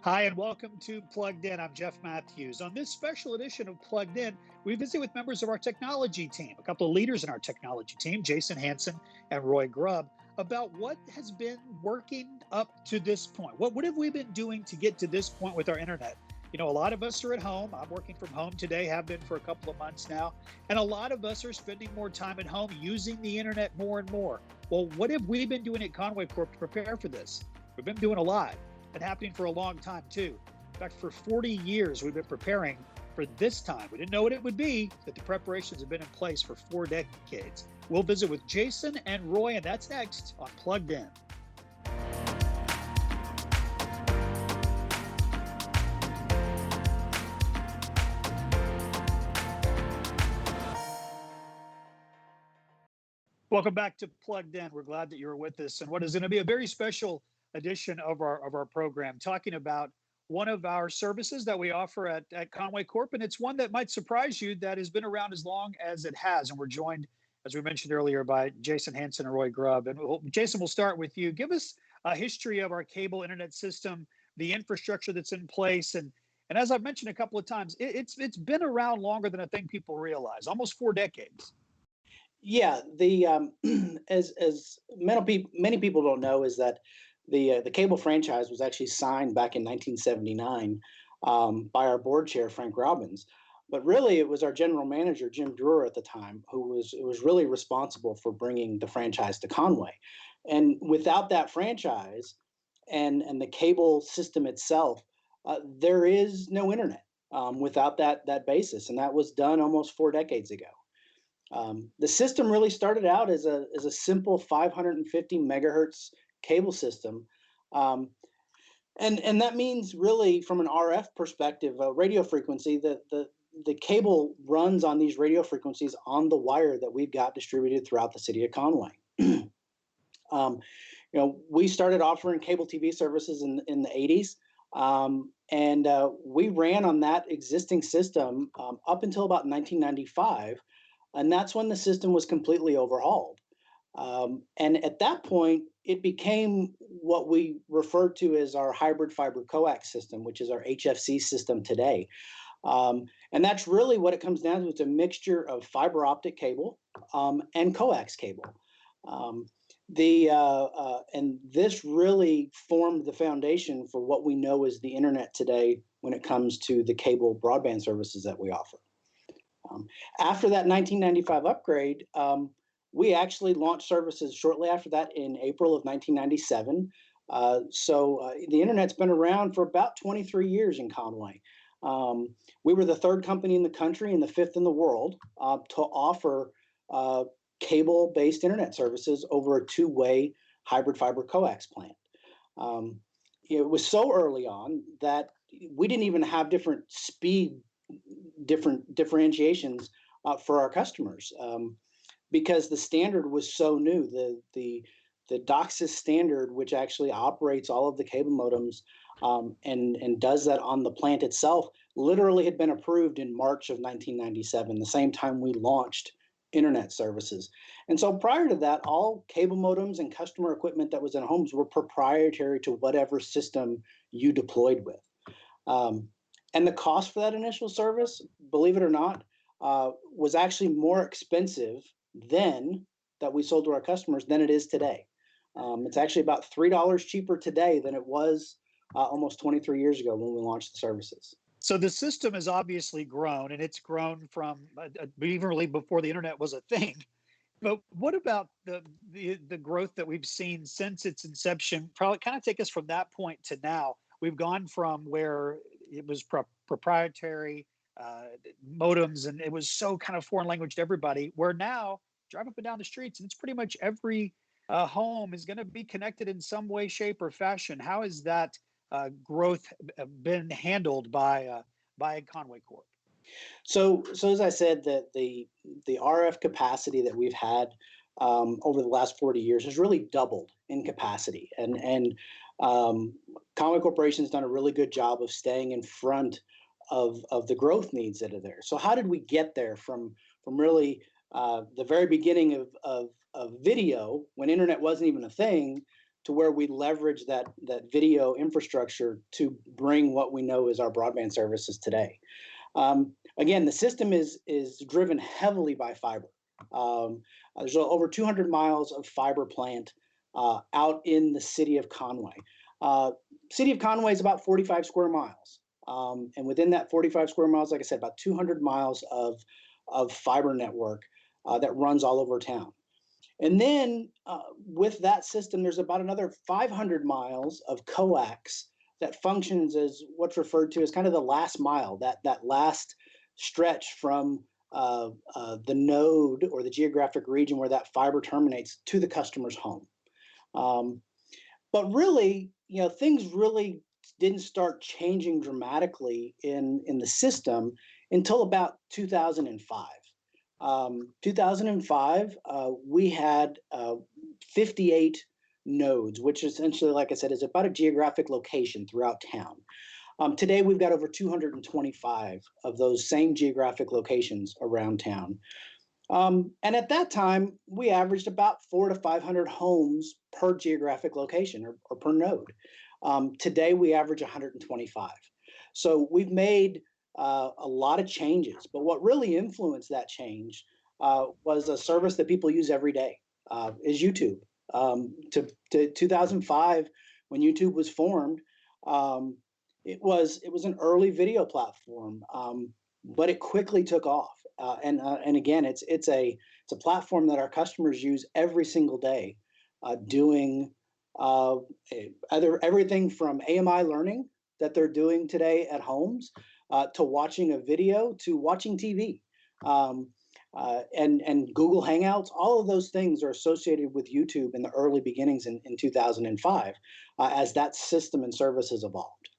Hi, and welcome to Plugged In. I'm Jeff Matthews. On this special edition of Plugged In, we visit with members of our technology team, a couple of leaders in our technology team, Jason Hanson and Roy Grubb, about what has been working up to this point. What have we been doing to get to this point with our internet? You know, a lot of us are at home. I'm working from home today, have been for a couple of months now. And a lot of us are spending more time at home using the internet more and more. Well, what have we been doing at Conway Corp to prepare for this? We've been doing a lot. Been happening for a long time too. In fact, for 40 years, we've been preparing for this time. We didn't know what it would be, but the preparations have been in place for 4 decades. We'll visit with Jason and Roy, and that's next on Plugged In. Welcome back to Plugged In. We're glad that you're with us, and what is going to be a very special edition of our program, talking about one of our services that we offer at Conway Corp, and it's one that might surprise you that has been around as long as it has. And we're joined, as we mentioned earlier, by Jason Hanson and Roy Grubb. And Jason, we'll start with you. Give us a history of our cable internet system, the infrastructure that's in place, and as I've mentioned a couple of times, it's been around longer than I think people realize, almost 4 decades. Yeah, the as many people don't know is that the cable franchise was actually signed back in 1979 by our board chair Frank Robbins, but really it was our general manager Jim Brewer at the time who was really responsible for bringing the franchise to Conway, and without that franchise and the cable system itself, there is no internet without that basis, and that was done almost 4 decades ago. The system really started out as a simple 550 megahertz cable system. Um, and that means really from an RF perspective, radio frequency, the cable runs on these radio frequencies on the wire that we've got distributed throughout the city of Conway. um, we started offering cable TV services in the 80s. And we ran on that existing system up until about 1995. And that's when the system was completely overhauled. And at that point, it became what we referred to as our hybrid fiber coax system, which is our HFC system today. And that's really what it comes down to. It's a mixture of fiber optic cable and coax cable. And this really formed the foundation for what we know as the internet today when it comes to the cable broadband services that we offer. After that 1995 upgrade, we actually launched services shortly after that in April of 1997. So the internet's been around for about 23 years in Conway. We were the third company in the country and the fifth in the world to offer cable-based internet services over a two-way hybrid fiber coax plant. It was so early on that we didn't even have different differentiations for our customers because the standard was so new. The DOCSIS standard, which actually operates all of the cable modems and does that on the plant itself, literally had been approved in March of 1997, the same time we launched internet services. And so prior to that, all cable modems and customer equipment that was in homes were proprietary to whatever system you deployed with. And the cost for that initial service, believe it or not, was actually more expensive then that we sold to our customers than it is today. It's actually about $3 cheaper today than it was almost 23 years ago when we launched the services. So the system has obviously grown, and it's grown from even really before the internet was a thing. But what about the growth that we've seen since its inception? Probably kind of take us from that point to now. We've gone from where it was proprietary modems, and it was so kind of foreign language to everybody, where now drive up and down the streets, and it's pretty much every home is going to be connected in some way, shape, or fashion. How has that growth been handled by Conway Corp? So as I said, that the RF capacity that we've had over the last 40 years has really doubled in capacity, and Conway Corporation has done a really good job of staying in front of the growth needs that are there. So how did we get there from really the very beginning of video, when internet wasn't even a thing, to where we leverage that video infrastructure to bring what we know is our broadband services today. Again, the system is driven heavily by fiber. There's over 200 miles of fiber plant out in the city of Conway. City of Conway is about 45 square miles. And within that 45 square miles, like I said, about 200 miles of fiber network that runs all over town. And then with that system, there's about another 500 miles of coax that functions as what's referred to as kind of the last mile, that last stretch from the node or the geographic region where that fiber terminates to the customer's home. But really, things really didn't start changing dramatically in the system until about 2005. 2005, we had 58 nodes, which essentially, like I said, is about a geographic location throughout town. Today, we've got over 225 of those same geographic locations around town. And at that time, we averaged about 400 to 500 homes per geographic location or per node. Today, we average 125. So we've made a lot of changes, but what really influenced that change was a service that people use every day, is YouTube. To 2005, when YouTube was formed, it was an early video platform, but it quickly took off. And again, it's a platform that our customers use every single day, doing either everything from AMI learning that they're doing today at homes, to watching a video, to watching TV, and Google Hangouts. All of those things are associated with YouTube in the early beginnings in 2005, as that system and service has evolved.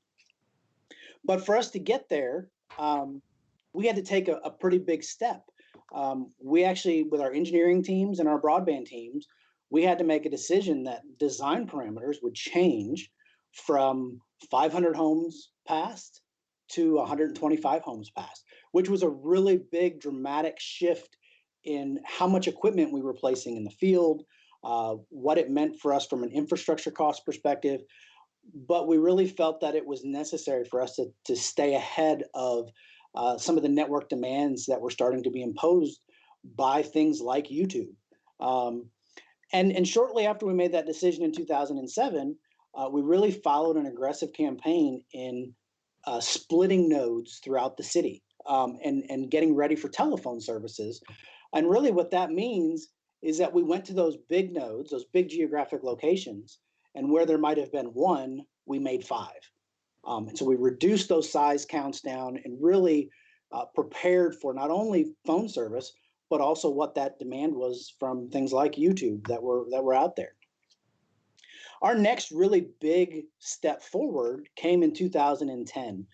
But for us to get there, we had to take a pretty big step. We actually, with our engineering teams and our broadband teams, we had to make a decision that design parameters would change from 500 homes passed to 125 homes passed, which was a really big, dramatic shift in how much equipment we were placing in the field, what it meant for us from an infrastructure cost perspective. But we really felt that it was necessary for us to stay ahead of some of the network demands that were starting to be imposed by things like YouTube. And shortly after we made that decision in 2007, we really followed an aggressive campaign in splitting nodes throughout the city, and getting ready for telephone services. And really what that means is that we went to those big nodes, those big geographic locations, and where there might have been one, we made 5. And so we reduced those size counts down and really prepared for not only phone service, but also what that demand was from things like YouTube that were out there. Our next really big step forward came in 2010.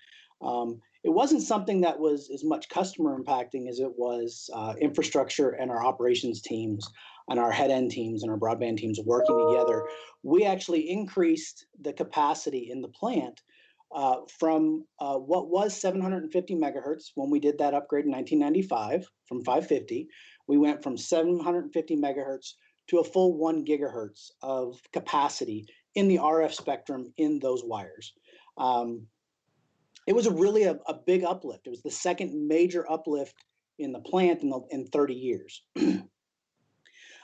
It wasn't something that was as much customer impacting as it was infrastructure and our operations teams and our head end teams and our broadband teams working together. We actually increased the capacity in the plant from what was 750 megahertz when we did that upgrade in 1995 from 550. We went from 750 megahertz to a full 1 gigahertz of capacity in the RF spectrum in those wires. It was really a big uplift. It was the second major uplift in the plant in 30 years.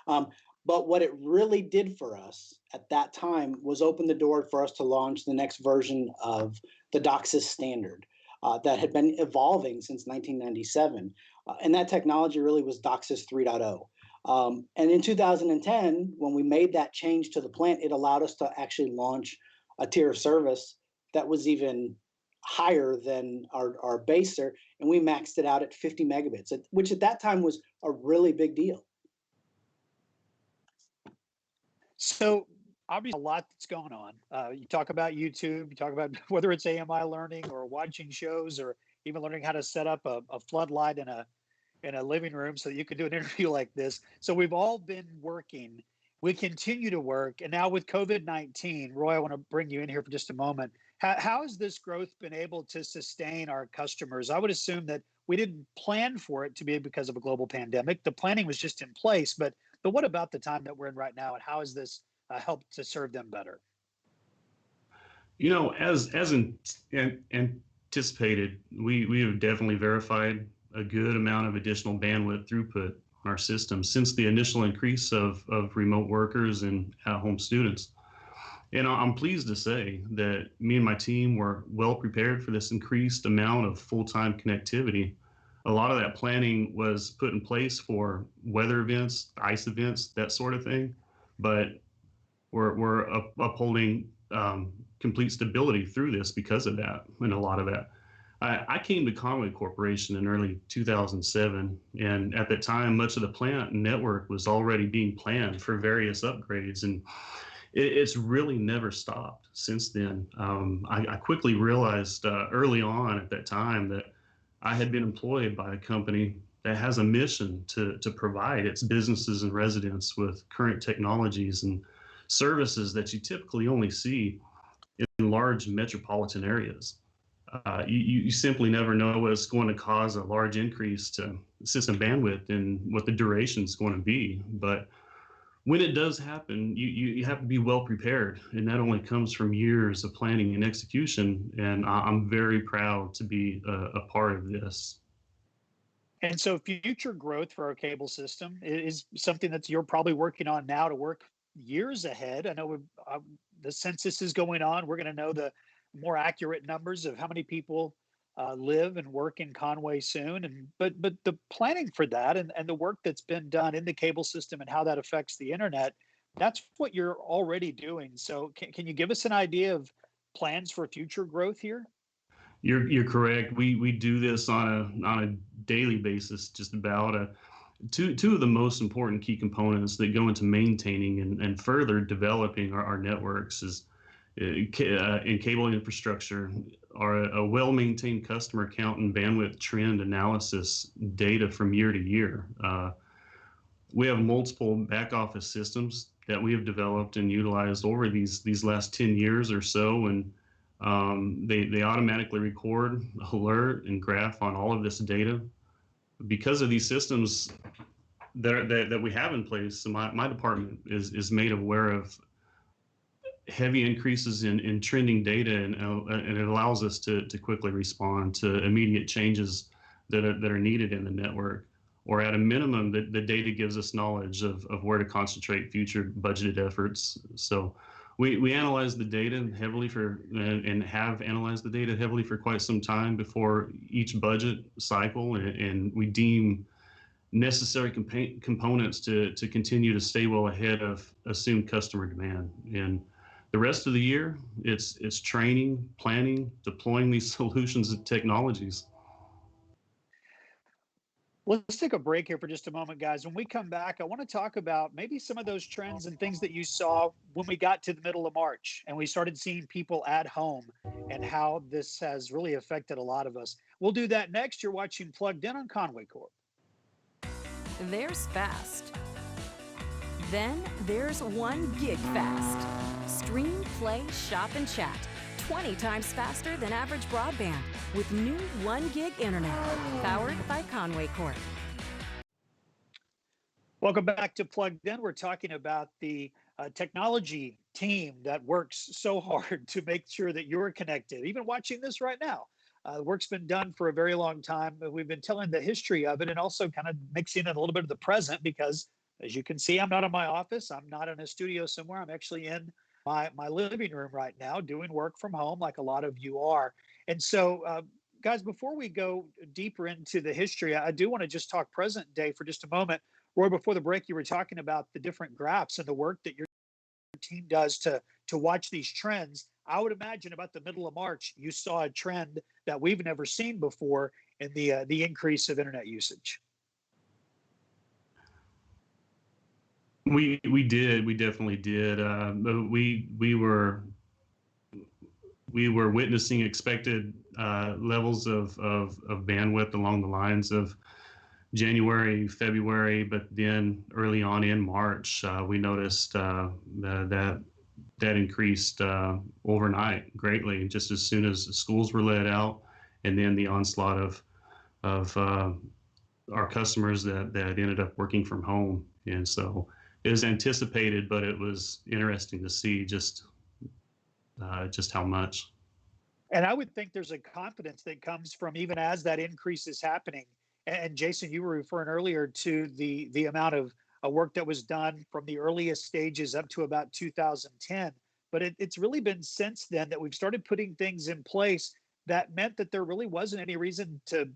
But what it really did for us at that time was open the door for us to launch the next version of the DOCSIS standard that had been evolving since 1997. And that technology really was DOCSIS 3.0. And in 2010, when we made that change to the plant, it allowed us to actually launch a tier of service that was even higher than our baser, and we maxed it out at 50 megabits, which at that time was a really big deal. So obviously a lot that's going on. You talk about YouTube, you talk about whether it's AMI learning or watching shows or even learning how to set up a floodlight in a living room so that you could do an interview like this. So we've all been working. We continue to work. And now with COVID-19, Roy, I want to bring you in here for just a moment. How has this growth been able to sustain our customers? I would assume that we didn't plan for it to be because of a global pandemic. The planning was just in place, but what about the time that we're in right now, and how has this help to serve them better? As anticipated, we have definitely verified a good amount of additional bandwidth throughput on our system since the initial increase of remote workers and at-home students. And I'm pleased to say that me and my team were well prepared for this increased amount of full-time connectivity. A lot of that planning was put in place for weather events, ice events, that sort of thing. But we're upholding complete stability through this because of that, and a lot of that. I came to Conway Corporation in early 2007, and at that time, much of the plant network was already being planned for various upgrades, and it's really never stopped since then. I quickly realized early on at that time that I had been employed by a company that has a mission to provide its businesses and residents with current technologies and services that you typically only see in large metropolitan areas. You simply never know what's going to cause a large increase to system bandwidth and what the duration is going to be. But when it does happen, you have to be well prepared. And that only comes from years of planning and execution. And I'm very proud to be a part of this. And so future growth for our cable system is something that you're probably working on now to work years ahead. I know the census is going on. We're going to know the more accurate numbers of how many people live and work in Conway soon. And but the planning for that and the work that's been done in the cable system and how that affects the internet, that's what you're already doing. So can you give us an idea of plans for future growth here? You're correct. We do this on a daily basis, just about. Two of the most important key components that go into maintaining and further developing our networks is in cable infrastructure are a well-maintained customer count and bandwidth trend analysis data from year to year. We have multiple back office systems that we have developed and utilized over these last 10 years or so, and they automatically record, alert, and graph on all of this data. Because of these systems that we have in place, my department is made aware of heavy increases in trending data, and it allows us to quickly respond to immediate changes that are needed in the network. Or at a minimum, the data gives us knowledge of where to concentrate future budgeted efforts. So we analyze the data heavily and have analyzed the data heavily for quite some time before each budget cycle, and we deem necessary components to continue to stay well ahead of assumed customer demand. And the rest of the year, it's training, planning, deploying these solutions and technologies. Let's take a break here for just a moment, guys. When we come back, I want to talk about maybe some of those trends and things that you saw when we got to the middle of March and we started seeing people at home and how this has really affected a lot of us. We'll do that next. You're watching Plugged In on Conway Corp. There's fast. Then there's 1 gig fast. Stream, play, shop, and chat 20 times faster than average broadband with new 1 gig internet powered by Conway Corp. Welcome back to Plugged In. We're talking about the technology team that works so hard to make sure that you're connected, even watching this right now. The work's been done for a very long time, but we've been telling the history of it and also kind of mixing in a little bit of the present because, as you can see, I'm not in my office. I'm not in a studio somewhere. I'm actually in my living room right now doing work from home like a lot of you are. And so, guys, before we go deeper into the history, I do want to just talk present day for just a moment. Roy, before the break, you were talking about the different graphs and the work that your team does to watch these trends. I would imagine about the middle of March, you saw a trend that we've never seen before in the increase of internet usage. We definitely did. We were witnessing expected levels of bandwidth along the lines of January, February, but then early on in March, we noticed that increased overnight greatly, just as soon as schools were let out, and then the onslaught of our customers that ended up working from home. And so was anticipated, but it was interesting to see just how much. And I would think there's a confidence that comes from even as that increase is happening. And Jason, you were referring earlier to the amount of work that was done from the earliest stages up to about 2010. But it's really been since then that we've started putting things in place that meant that there really wasn't any reason to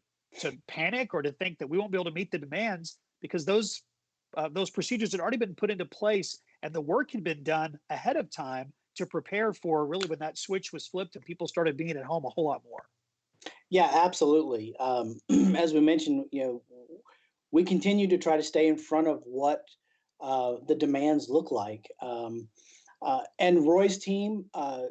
panic or to think that we won't be able to meet the demands, because those procedures had already been put into place and the work had been done ahead of time to prepare for really when that switch was flipped and people started being at home a whole lot more. Yeah, absolutely. As we mentioned, we continue to try to stay in front of what the demands look like. And Roy's team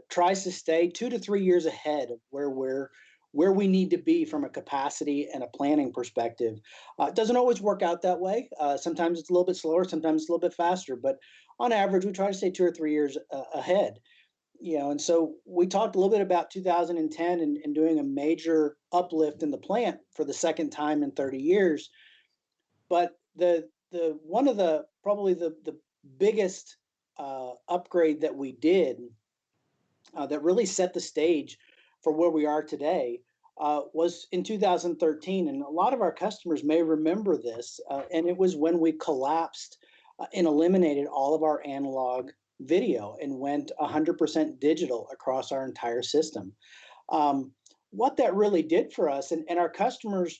tries to stay 2 to 3 years ahead of where we need to be from a capacity and a planning perspective. It doesn't always work out that way. Sometimes it's a little bit slower, sometimes it's a little bit faster, but on average, we try to stay 2 or 3 years ahead. And so we talked a little bit about 2010 and doing a major uplift in the plant for the second time in 30 years. But the one of the probably the biggest upgrade that we did that really set the stage for where we are today was in 2013, and a lot of our customers may remember this. And it was when we collapsed and eliminated all of our analog video and went 100% digital across our entire system. What that really did for us, and our customers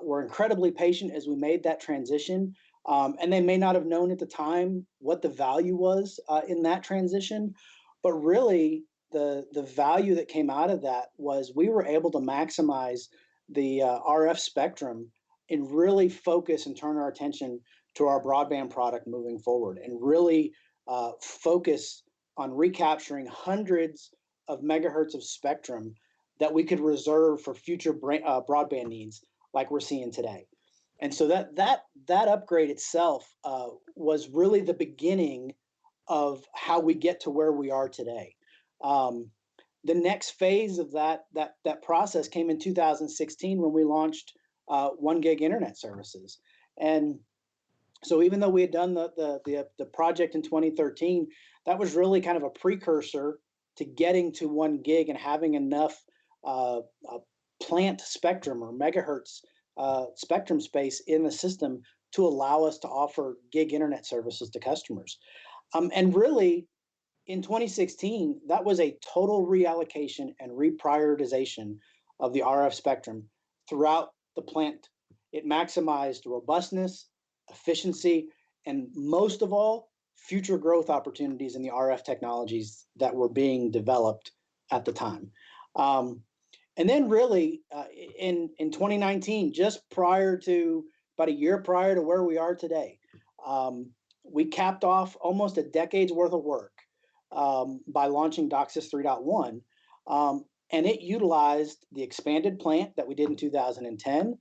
were incredibly patient as we made that transition. And they may not have known at the time what the value was in that transition, but really the value that came out of that was we were able to maximize the RF spectrum and really focus and turn our attention to our broadband product moving forward, and really focus on recapturing hundreds of megahertz of spectrum that we could reserve for future broadband needs like we're seeing today. And so that upgrade itself was really the beginning of how we get to where we are today. The next phase of that process came in 2016 when we launched 1 gig internet services. And so even though we had done the project in 2013, that was really kind of a precursor to getting to 1 gig and having enough plant spectrum or megahertz spectrum space in the system to allow us to offer gig internet services to customers. And really, in 2016, that was a total reallocation and reprioritization of the RF spectrum throughout the plant. It maximized robustness, efficiency, and most of all, future growth opportunities in the RF technologies that were being developed at the time. And then really in 2019, just about a year prior to where we are today, we capped off almost a decade's worth of work by launching DOCSIS 3.1. And it utilized the expanded plant that we did in 2010,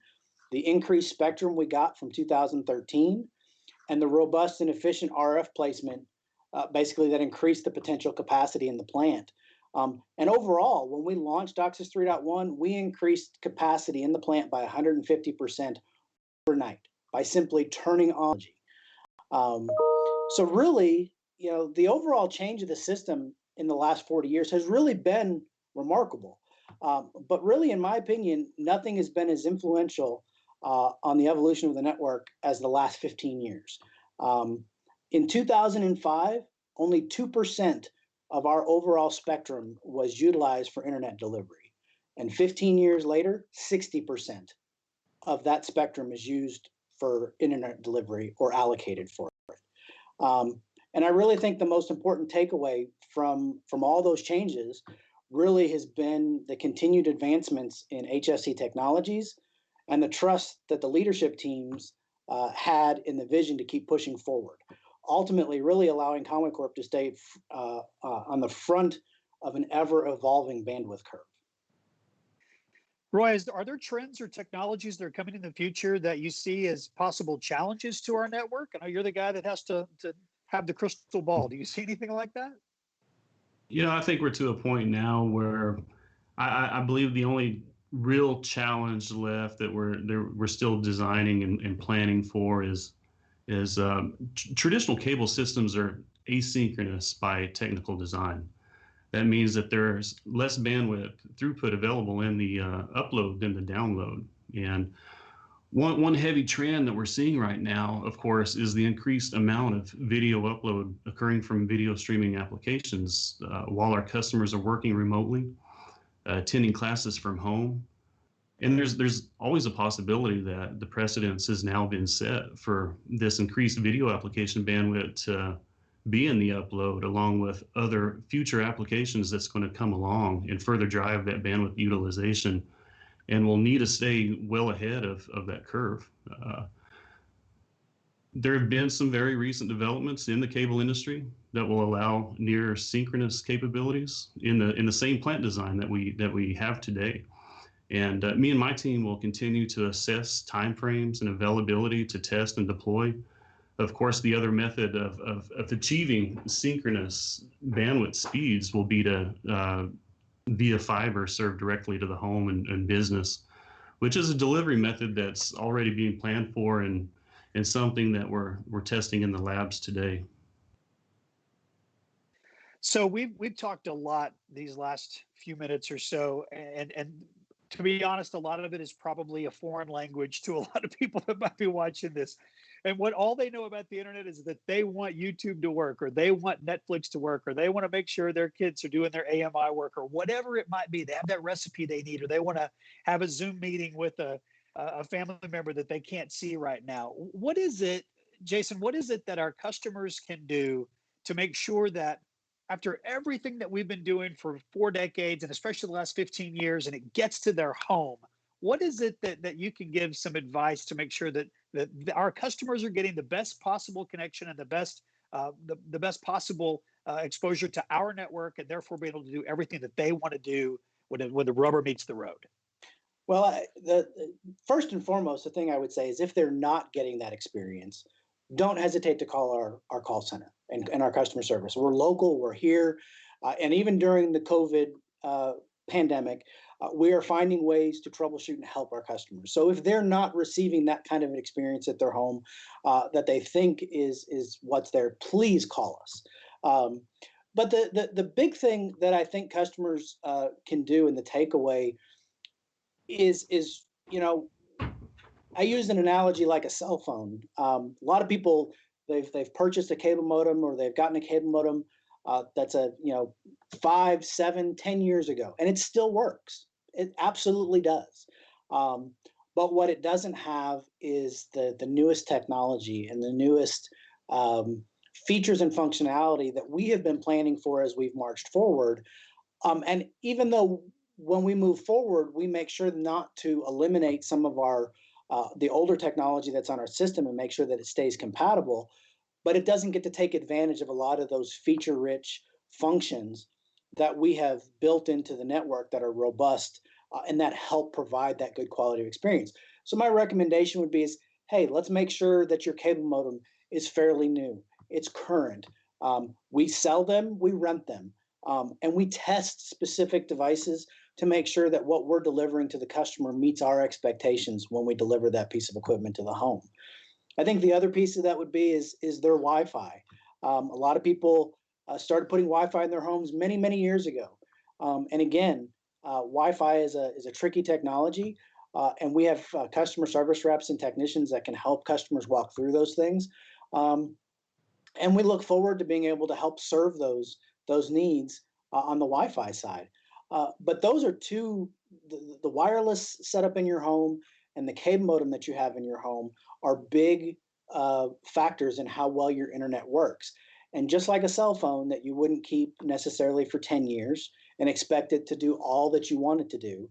the increased spectrum we got from 2013, and the robust and efficient RF placement, basically that increased the potential capacity in the plant. And overall, when we launched DOCSIS 3.1, we increased capacity in the plant by 150% overnight by simply turning on. So really, the overall change of the system in the last 40 years has really been remarkable. But really, in my opinion, nothing has been as influential on the evolution of the network as the last 15 years. In 2005, only 2% of our overall spectrum was utilized for internet delivery. And 15 years later, 60% of that spectrum is used for internet delivery or allocated for it. And I really think the most important takeaway from all those changes really has been the continued advancements in HFC technologies and the trust that the leadership teams had in the vision to keep pushing forward, ultimately really allowing Conway Corp to stay on the front of an ever-evolving bandwidth curve. Roy, are there trends or technologies that are coming in the future that you see as possible challenges to our network? I know you're the guy that has to have the crystal ball. Do you see anything like that? I think we're to a point now where I believe the only real challenge left that we're still designing and planning for is is traditional cable systems are asynchronous by technical design. That means that there's less bandwidth throughput available in the upload than the download. And one heavy trend that we're seeing right now, of course, is the increased amount of video upload occurring from video streaming applications while our customers are working remotely, attending classes from home. And there's always a possibility that the precedence has now been set for this increased video application bandwidth to be in the upload along with other future applications that's going to come along and further drive that bandwidth utilization. And we'll need to stay well ahead of that curve. There have been some very recent developments in the cable industry that will allow near synchronous capabilities in the same plant design that we have today. And me and my team will continue to assess timeframes and availability to test and deploy. Of course, the other method of achieving synchronous bandwidth speeds will be to via fiber served directly to the home and business, which is a delivery method that's already being planned for and something that we're testing in the labs today. So we've talked a lot these last few minutes or so, and to be honest, a lot of it is probably a foreign language to a lot of people that might be watching this. And what all they know about the internet is that they want YouTube to work, or they want Netflix to work, or they want to make sure their kids are doing their AMI work, or whatever it might be. They have that recipe they need, or they want to have a Zoom meeting with a family member that they can't see right now. What is it, Jason, what is it that our customers can do to make sure that after everything that we've been doing for 4 decades, and especially the last 15 years, and it gets to their home, what is it that you can give some advice to make sure that our customers are getting the best possible connection and the best possible exposure to our network, and therefore be able to do everything that they want to do when the rubber meets the road? Well, the first and foremost, the thing I would say is if they're not getting that experience, don't hesitate to call our call center and our customer service. We're local, we're here, and even during the COVID pandemic, we are finding ways to troubleshoot and help our customers. So if they're not receiving that kind of an experience at their home that they think is what's there, please call us. But the big thing that I think customers can do, and the takeaway is I use an analogy like a cell phone. A lot of people, they've purchased a cable modem, or they've gotten a cable modem that's 5, 7, 10 years ago, and it still works. It absolutely does. But what it doesn't have is the newest technology and the newest features and functionality that we have been planning for as we've marched forward. And even though when we move forward, we make sure not to eliminate some of our the older technology that's on our system and make sure that it stays compatible, but it doesn't get to take advantage of a lot of those feature-rich functions that we have built into the network that are robust and that help provide that good quality of experience. So my recommendation would be is, hey, let's make sure that your cable modem is fairly new. It's current. We sell them, we rent them, and we test specific devices to make sure that what we're delivering to the customer meets our expectations when we deliver that piece of equipment to the home. I think the other piece of that would be is their Wi-Fi. A lot of people started putting Wi-Fi in their homes many, many years ago. And again, Wi-Fi is a tricky technology, and we have customer service reps and technicians that can help customers walk through those things. And we look forward to being able to help serve those needs on the Wi-Fi side. But those are two, the wireless setup in your home and the cable modem that you have in your home are big factors in how well your internet works. And just like a cell phone that you wouldn't keep necessarily for 10 years and expect it to do all that you want it to do,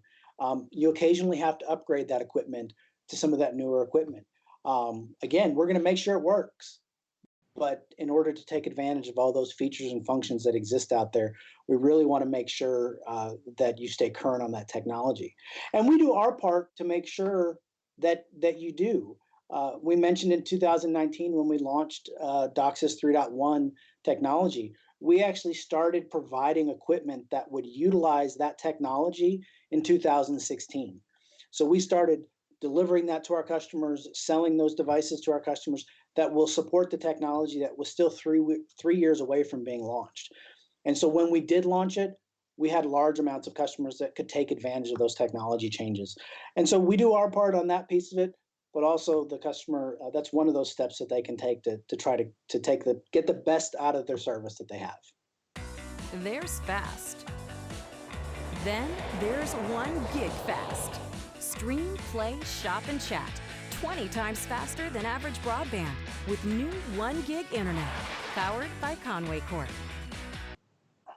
you occasionally have to upgrade that equipment to some of that newer equipment. Again, we're going to make sure it works. But in order to take advantage of all those features and functions that exist out there, we really want to make sure that you stay current on that technology. And we do our part to make sure that you do. We mentioned in 2019 when we launched DOCSIS 3.1 technology, we actually started providing equipment that would utilize that technology in 2016. So we started delivering that to our customers, selling those devices to our customers that will support the technology that was still 3 years away from being launched. And so when we did launch it, we had large amounts of customers that could take advantage of those technology changes. And so we do our part on that piece of it, but also the customer, that's one of those steps that they can take to try to get the best out of their service that they have. There's fast. Then there's 1 gig fast. Stream, play, shop, and chat 20 times faster than average broadband with new 1 gig internet, powered by Conway Corp.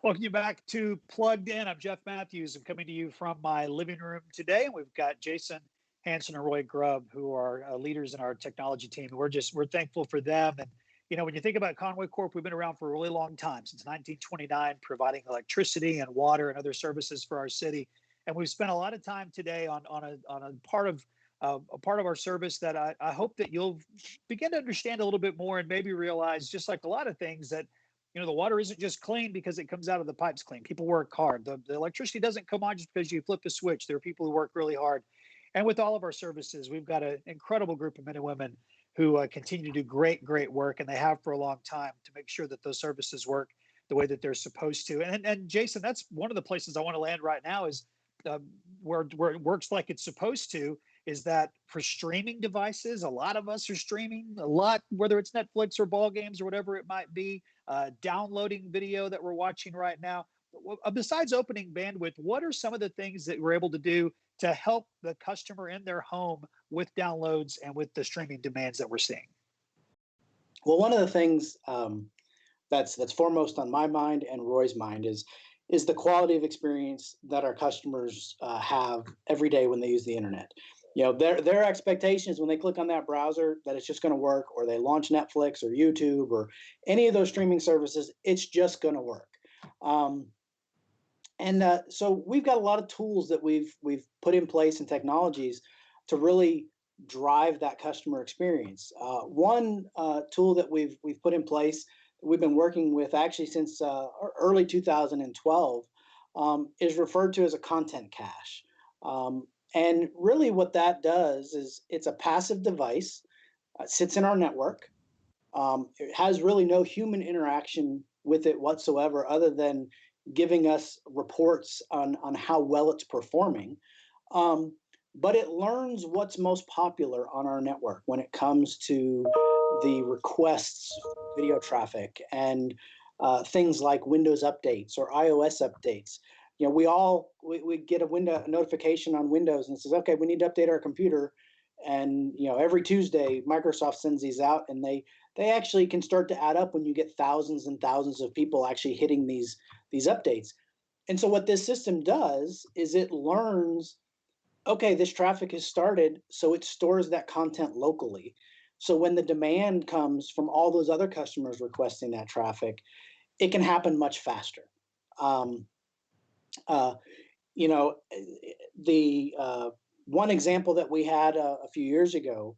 Welcome you back to Plugged In. I'm Jeff Matthews. I'm coming to you from my living room today, and we've got Jason Hanson and Roy Grubb, who are leaders in our technology team. We're thankful for them. And when you think about Conway Corp, we've been around for a really long time, since 1929, providing electricity and water and other services for our city. And we've spent a lot of time today on a part of our service that I hope that you'll begin to understand a little bit more, and maybe realize, just like a lot of things, that the water isn't just clean because it comes out of the pipes clean. People work hard. The electricity doesn't come on just because you flip a switch. There are people who work really hard. And with all of our services, we've got an incredible group of men and women who continue to do great work, and they have for a long time, to make sure that those services work the way that they're supposed to. And Jason, that's one of the places I want to land right now, is where it works like it's supposed to, is that for streaming devices, a lot of us are streaming a lot, whether it's Netflix or ball games or whatever it might be, downloading video that we're watching right now. Besides opening bandwidth, what are some of the things that we're able to do to help the customer in their home with downloads and with the streaming demands that we're seeing? Well, one of the things that's foremost on my mind and Roy's mind is the quality of experience that our customers have every day when they use the internet. Their expectations when they click on that browser that it's just going to work, or they launch Netflix or YouTube or any of those streaming services, it's just going to work. So we've got a lot of tools that we've put in place, and technologies to really drive that customer experience. One tool that we've put in place, we've been working with actually since early 2012, is referred to as a content cache. And really what that does is, it's a passive device, sits in our network. It has really no human interaction with it whatsoever, other than giving us reports on how well it's performing. But it learns what's most popular on our network when it comes to the requests, video traffic, and things like Windows updates or iOS updates. We get a notification on Windows, and it says, okay, we need to update our computer. And every Tuesday, Microsoft sends these out, and they actually can start to add up when you get thousands and thousands of people actually hitting these updates. And so what this system does is it learns, okay, this traffic has started, so it stores that content locally. So when the demand comes from all those other customers requesting that traffic, it can happen much faster. The one example that we had a few years ago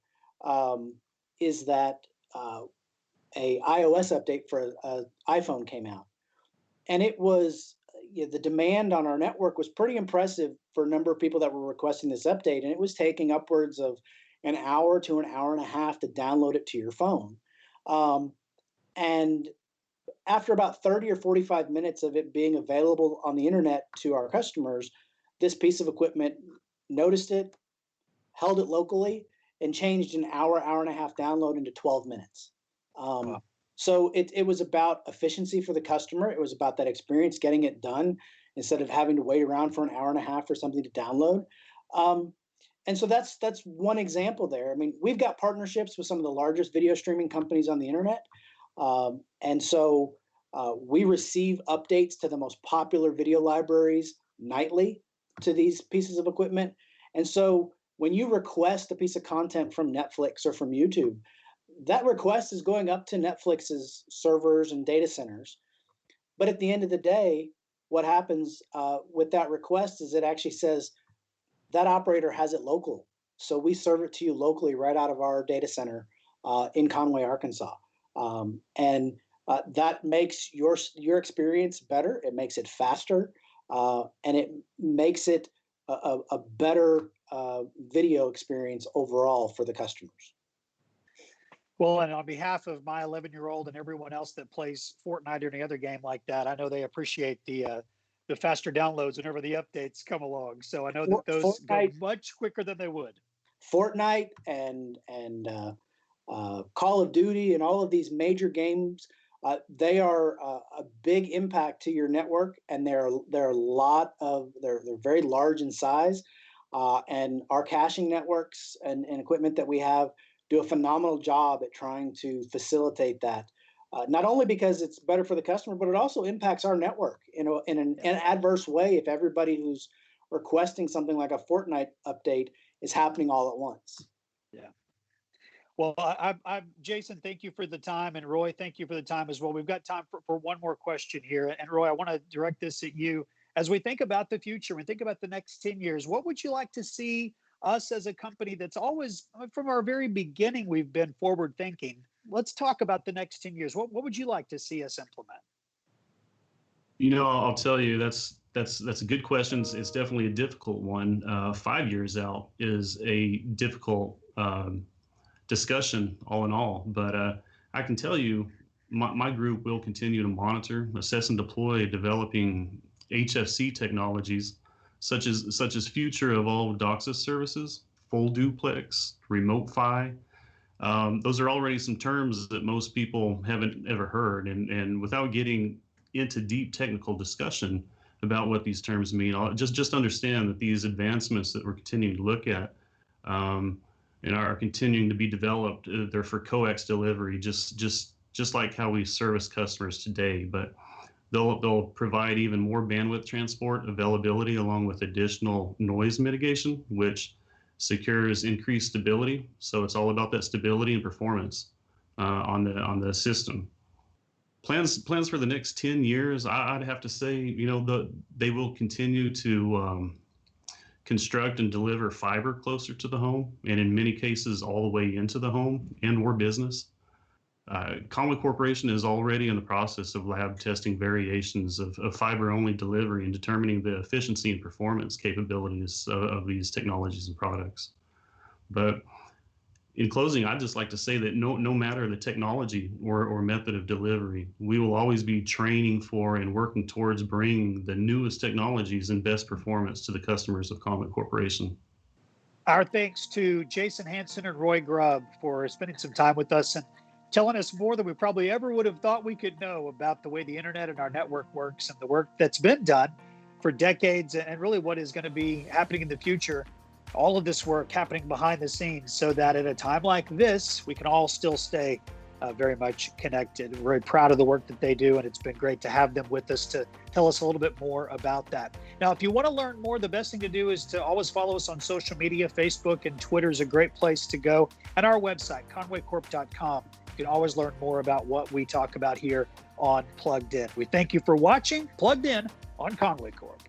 is that a iOS update for an iPhone came out, and it was the demand on our network was pretty impressive for a number of people that were requesting this update, and it was taking upwards of an hour to an hour and a half to download it to your phone. And after about 30 or 45 minutes of it being available on the internet to our customers, this piece of equipment noticed it, held it locally, and changed an hour and a half download into 12 minutes. Wow. So it was about efficiency for the customer. It was about that experience, getting it done instead of having to wait around for an hour and a half for something to download. And so that's one example there. I mean, we've got partnerships with some of the largest video streaming companies on the internet. And so we receive updates to the most popular video libraries nightly to these pieces of equipment. And so when you request a piece of content from Netflix or from YouTube, that request is going up to Netflix's servers and data centers. But at the end of the day, what happens with that request is it actually says that operator has it local. So we serve it to you locally right out of our data center in Conway, Arkansas. And that makes your experience better. It makes it faster, and it makes it a better video experience overall for the customers. Well, and on behalf of my 11-year-old and everyone else that plays Fortnite or any other game like that, I know they appreciate the faster downloads whenever the updates come along. So I know that those go much quicker than they would. Fortnite and Call of Duty and all of these major games, they are a big impact to your network, and they're very large in size, and our caching networks and equipment that we have do a phenomenal job at trying to facilitate that. Not only because it's better for the customer, but it also impacts our network in an adverse way if everybody who's requesting something like a Fortnite update is happening all at once. Yeah. Well, Jason, thank you for the time, and Roy, thank you for the time as well. We've got time for one more question here, and Roy, I want to direct this at you. As we think about the future, we think about the next 10 years, what would you like to see us as a company that's always, from our very beginning, we've been forward thinking? Let's talk about the next 10 years. What would you like to see us implement? I'll tell you, that's a good question. It's definitely a difficult one. 5 years out is a difficult discussion all in all, but I can tell you my group will continue to monitor, assess, and deploy developing HFC technologies such as future evolved DOCSIS services, full duplex, remote PHY. Those are already some terms that most people haven't ever heard, and without getting into deep technical discussion about what these terms mean, I'll just understand that these advancements that we're continuing to look at and are continuing to be developed, they're for coax delivery, just like how we service customers today, but they'll provide even more bandwidth transport availability along with additional noise mitigation, which secures increased stability. So it's all about that stability and performance on the system. Plans for the next 10 years, I'd have to say, they will continue to construct and deliver fiber closer to the home, and in many cases all the way into the home and more business. Conway Corporation is already in the process of lab testing variations of fiber-only delivery and determining the efficiency and performance capabilities of these technologies and products. But in closing, I'd just like to say that no matter the technology or method of delivery, we will always be training for and working towards bringing the newest technologies and best performance to the customers of Conway Corporation. Our thanks to Jason Hanson and Roy Grubb for spending some time with us and telling us more than we probably ever would have thought we could know about the way the internet and our network works and the work that's been done for decades and really what is going to be happening in the future. All of this work happening behind the scenes so that at a time like this, we can all still stay very much connected. We're very proud of the work that they do, and it's been great to have them with us to tell us a little bit more about that. Now, if you want to learn more, the best thing to do is to always follow us on social media. Facebook and Twitter is a great place to go. And our website, conwaycorp.com. You can always learn more about what we talk about here on Plugged In. We thank you for watching Plugged In on Conway Corp.